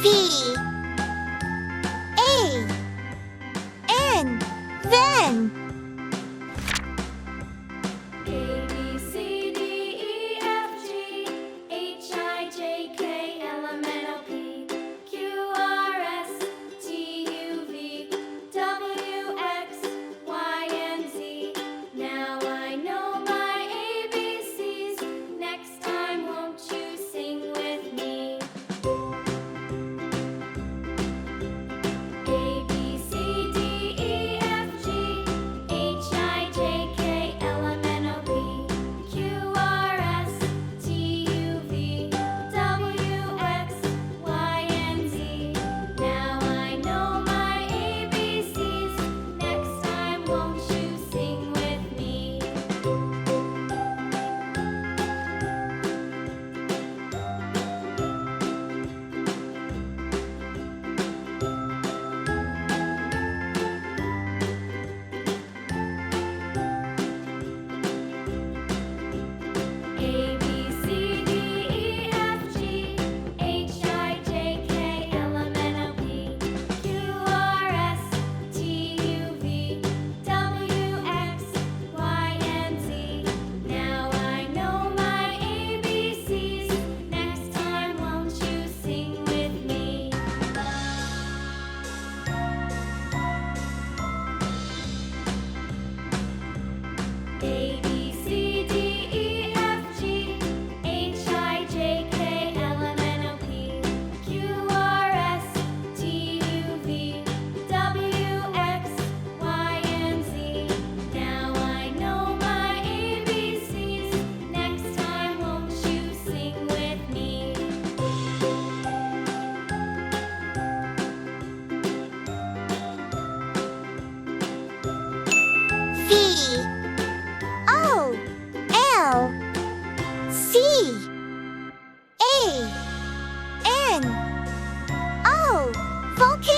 V A N Van. A B C D E F G H I J K L M N O P Q R S T U V W X Y and Z. Now I know my ABCs. Next time, won't you sing with me? A B C D E F G H I J K L M N O P Q R S T U V W X Y and Z. Now I know my ABCs. Next time, won't you sing with me? A B C D E F G H I J K L M N O P Q R S T U V W X Y and Z. Now I know my ABCs. Next time, won't you sing with me? A B C D E F G H I J K L M N O P Q R S T U V W X Y and Z. Now I know my ABCs. Next time, won't you sing with me? V O L C A N O. Volcano.